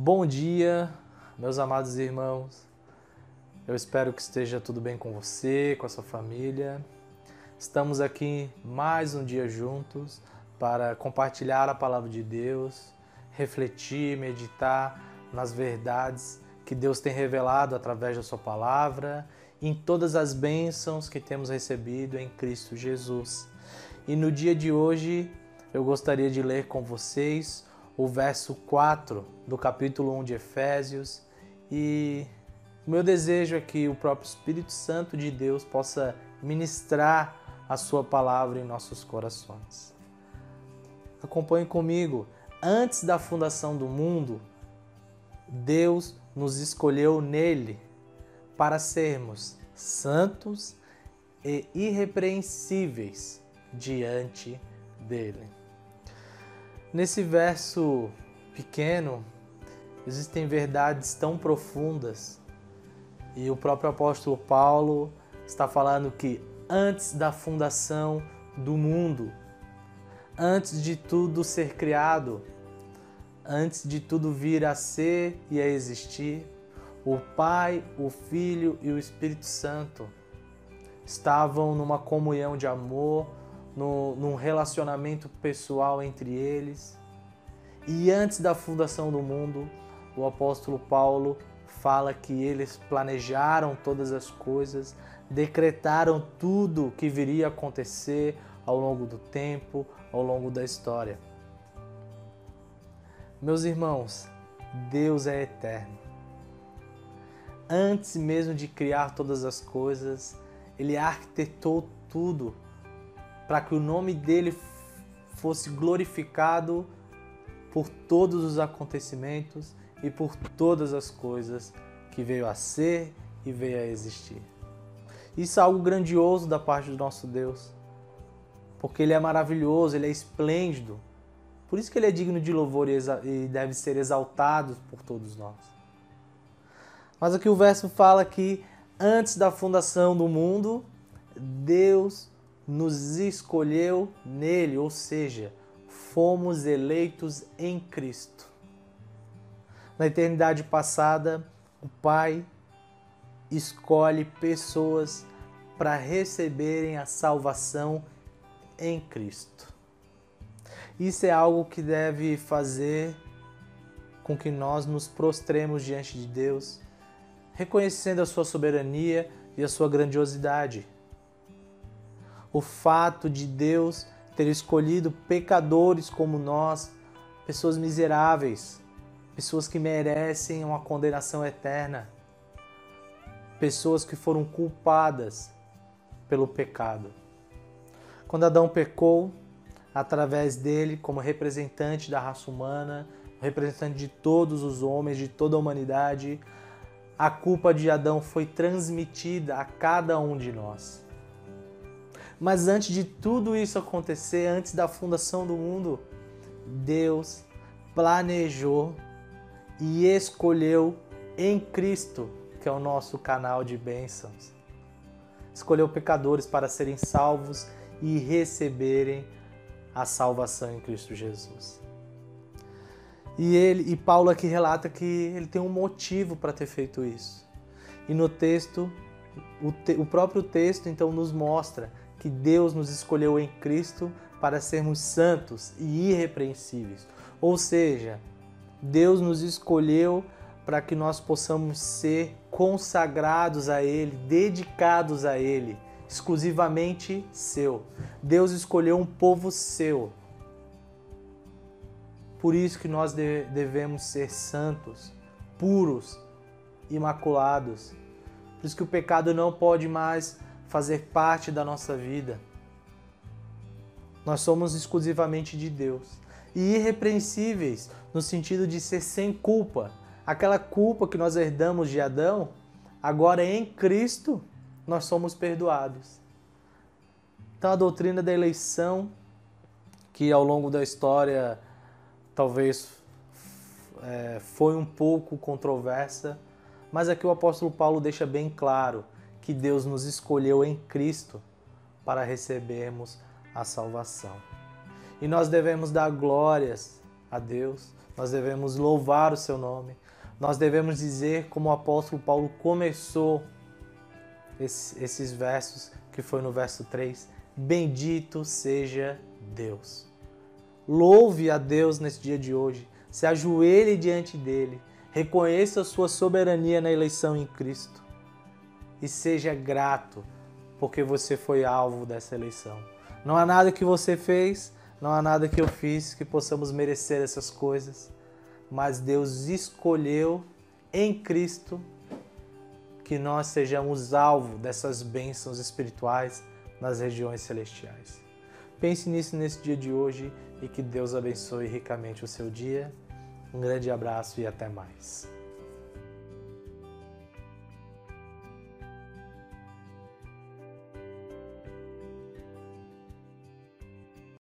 Bom dia, meus amados irmãos. Eu espero que esteja tudo bem com você, com a sua família. Estamos aqui mais um dia juntos para compartilhar a palavra de Deus, refletir, meditar nas verdades que Deus tem revelado através da sua palavra, em todas as bênçãos que temos recebido em Cristo Jesus. E no dia de hoje eu gostaria de ler com vocês o verso 4 do capítulo 1 de Efésios, e o meu desejo é que o próprio Espírito Santo de Deus possa ministrar a sua palavra em nossos corações. Acompanhe comigo. Antes da fundação do mundo, Deus nos escolheu nele para sermos santos e irrepreensíveis diante dele. Nesse verso pequeno, existem verdades tão profundas, e o próprio apóstolo Paulo está falando que antes da fundação do mundo, antes de tudo ser criado, antes de tudo vir a ser e a existir, o Pai, o Filho e o Espírito Santo estavam numa comunhão de amor, num relacionamento pessoal entre eles. E antes da fundação do mundo, o apóstolo Paulo fala que eles planejaram todas as coisas, decretaram tudo que viria a acontecer ao longo do tempo, ao longo da história. Meus irmãos, Deus é eterno. Antes mesmo de criar todas as coisas, Ele arquitetou tudo para que o nome dele fosse glorificado por todos os acontecimentos e por todas as coisas que veio a ser e veio a existir. Isso é algo grandioso da parte do nosso Deus, porque Ele é maravilhoso, Ele é esplêndido. Por isso que Ele é digno de louvor e deve ser exaltado por todos nós. Mas aqui o verso fala que antes da fundação do mundo, Deus nos escolheu nele, ou seja, fomos eleitos em Cristo. Na eternidade passada, o Pai escolhe pessoas para receberem a salvação em Cristo. Isso é algo que deve fazer com que nós nos prostremos diante de Deus, reconhecendo a sua soberania e a sua grandiosidade. O fato de Deus ter escolhido pecadores como nós, pessoas miseráveis, pessoas que merecem uma condenação eterna, pessoas que foram culpadas pelo pecado. Quando Adão pecou, através dele, como representante da raça humana, representante de todos os homens, de toda a humanidade, a culpa de Adão foi transmitida a cada um de nós. Mas antes de tudo isso acontecer, antes da fundação do mundo, Deus planejou e escolheu em Cristo, que é o nosso canal de bênçãos. Escolheu pecadores para serem salvos e receberem a salvação em Cristo Jesus. E Paulo aqui relata que ele tem um motivo para ter feito isso. E no texto, o próprio texto então nos mostra que Deus nos escolheu em Cristo para sermos santos e irrepreensíveis. Ou seja, Deus nos escolheu para que nós possamos ser consagrados a Ele, dedicados a Ele, exclusivamente seu. Deus escolheu um povo seu. Por isso que nós devemos ser santos, puros, imaculados. Por isso que o pecado não pode mais fazer parte da nossa vida. Nós somos exclusivamente de Deus. E irrepreensíveis, no sentido de ser sem culpa. Aquela culpa que nós herdamos de Adão, agora em Cristo, nós somos perdoados. Então a doutrina da eleição, que ao longo da história talvez foi um pouco controversa, mas aqui o apóstolo Paulo deixa bem claro que Deus nos escolheu em Cristo para recebermos a salvação. E nós devemos dar glórias a Deus, nós devemos louvar o seu nome, nós devemos dizer como o apóstolo Paulo começou esses versos, que foi no verso 3, bendito seja Deus. Louve a Deus nesse dia de hoje, se ajoelhe diante dele, reconheça a sua soberania na eleição em Cristo e seja grato porque você foi alvo dessa eleição. Não há nada que você fez, não há nada que eu fiz que possamos merecer essas coisas, mas Deus escolheu em Cristo que nós sejamos alvo dessas bênçãos espirituais nas regiões celestiais. Pense nisso nesse dia de hoje e que Deus abençoe ricamente o seu dia. Um grande abraço e até mais.